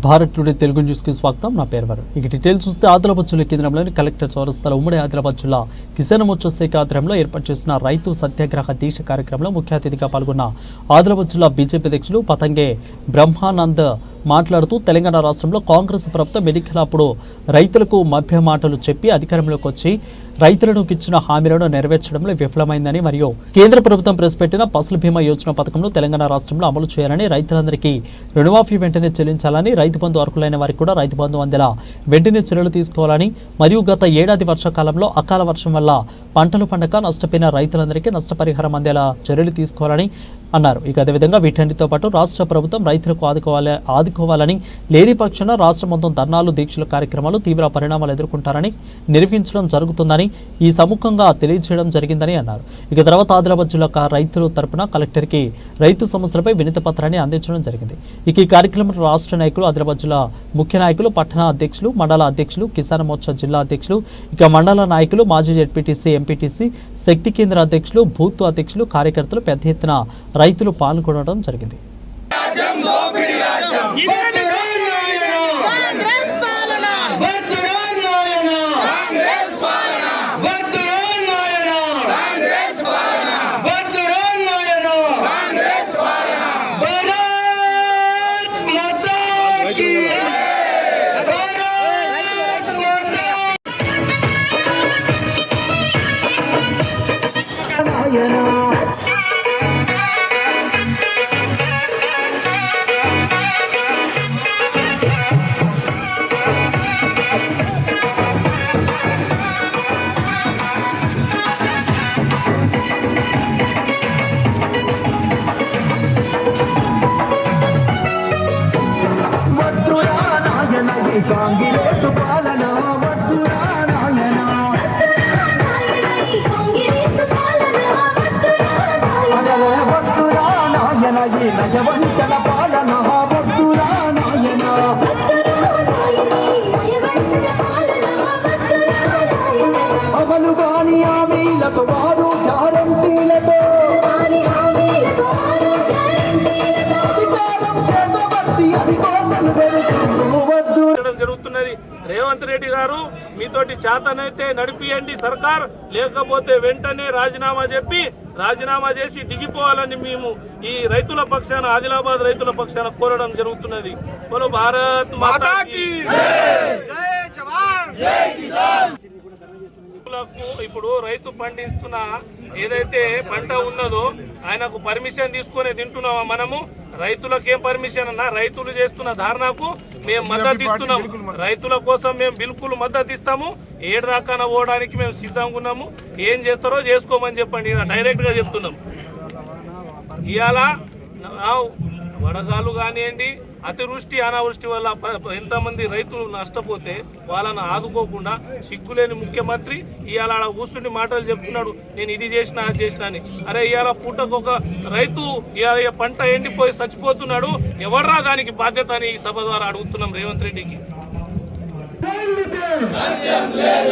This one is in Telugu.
భారత్ టుడే తెలుగు న్యూస్ కి స్వాగతం. నా పేరు వరుణ్. ఇక డీటెయిల్స్ చూస్తే ఆదిలాబాద్ జిల్లా కేంద్రంలోని కలెక్టర్ చౌరస్తాలో ఉమ్మడి ఆదిలాబాద్ జిల్లా కిసాన్ మోర్చా శాఖ ఆధ్వర్యంలో ఏర్పాటు చేసిన రైతు సత్యాగ్రహ దీక్ష కార్యక్రమంలో ముఖ్య అతిథిగా పాల్గొన్న ఆదిలాబాద్ జిల్లా బీజేపీ అధ్యక్షులు పతంగే బ్రహ్మానంద్ మాట్లాడుతూ తెలంగాణ రాష్ట్రంలో కాంగ్రెస్ ప్రభుత్వం ఎన్నికలప్పుడు రైతులకు మభ్య మాటలు చెప్పి అధికారంలోకి వచ్చి రైతులకు ఇచ్చిన హామీలను నెరవేర్చడంలో విఫలమైందని మరియు కేంద్ర ప్రభుత్వం ప్రవేశపెట్టిన ఫసల్ బీమా యోజన పథకంను తెలంగాణ రాష్ట్రంలో అమలు చేయాలని, రైతులందరికీ రుణమాఫీ వెంటనే చెల్లించాలని, రైతు బంధు అర్హులైన వారికి కూడా రైతు బంధు అందేలా వెంటనే చర్యలు తీసుకోవాలని మరియు గత ఏడాది వర్షాకాలంలో అకాల వర్షం వల్ల పంటలు పండక నష్టపోయిన రైతులందరికీ నష్టపరిహారం అందేలా చర్యలు తీసుకోవాలని అన్నారు. ఇక అదేవిధంగా వీటన్నిటితో పాటు రాష్ట్ర ప్రభుత్వం రైతులకు ఆదుకోవాలని, లేని పక్షాన రాష్ట్రం మొత్తం ధర్నాలు, దీక్షల కార్యక్రమాలు తీవ్ర పరిణామాలు ఎదుర్కొంటారని నిర్వహించడం జరుగుతుందని ఈ సముఖంగా తెలియజేయడం జరిగిందని అన్నారు. ఇక తర్వాత ఆదిలాబాద్ జిల్లా రైతుల తరపున కలెక్టర్కి రైతు సమస్యలపై వినతి పత్రాన్ని అందించడం జరిగింది. ఇక ఈ కార్యక్రమంలో రాష్ట్ర నాయకులు, ఆదిలాబాద్ జిల్లా ముఖ్య నాయకులు, పట్టణ అధ్యక్షులు, మండల అధ్యక్షులు, కిసాన్ మోర్చా జిల్లా అధ్యక్షులు, ఇక మండల నాయకులు, మాజీ జెడ్పీటీసీ, ఎంపీటీసీ, శక్తి కేంద్ర అధ్యక్షులు, బూత్ అధ్యక్షులు, కార్యకర్తలు పెద్ద ఎత్తున రైతులు పాల్గొనడం జరిగింది. కాంగ్రెస్ పాలన వద్దురా నాయన, వద్దురా నాయన, ఈ నయవంచన పాలన వద్దురా నాయన, అమలు కాని హామీలతో వారు గ్యారంటీలతో అధికారం చేతబట్టి అధికారులు జరుగుతున్నది. రేవంత్ రెడ్డి గారు మీతోటి చేతనైతే నడిపియండి సర్కార్, లేకపోతే వెంటనే రాజీనామా చేసి దిగిపోవాలని మేము ఈ రైతుల పక్షాన, ఆదిలాబాద్ రైతుల పక్షాన కోరడం జరుగుతున్నది. బోలో భారత్ మాతా కీ ఇప్పుడు రైతు పండిస్తున్న ఏదైతే పంట ఉన్నదో ఆయనకు పర్మిషన్ తీసుకునే తింటున్నామా మనము? రైతులకు ఏం పర్మిషన్ అన్నా? రైతులు చేస్తున్న ధారణకు మేము మద్దతు ఇస్తున్నాం. రైతుల కోసం మేము బిల్కుల్ మద్దతు ఇస్తాము. ఏడు దాకా పోవడానికి మేము సిద్ధంగా ఉన్నాము. ఏం చేస్తారో చేసుకోమని చెప్పండి, డైరెక్ట్ గా చెప్తున్నాం. ఇవాళ వడగాలు కానివ్వండి, అతివృష్టి అనావృష్టి వల్ల ఎంతమంది రైతులు నష్టపోతే వాళ్ళను ఆదుకోకుండా సిగ్గులేని ముఖ్యమంత్రి ఇవాళ కూర్చుని మాటలు చెప్తున్నాడు, నేను ఇది చేసినా అది చేసినా అని. అరే ఇవాళ పూటకు ఒక రైతు ఇవాళ పంట ఎండిపోయి చచ్చిపోతున్నాడు, ఎవర్రా దానికి బాధ్యత అని ఈ సభ ద్వారా అడుగుతున్నాం రేవంత్ రెడ్డికి.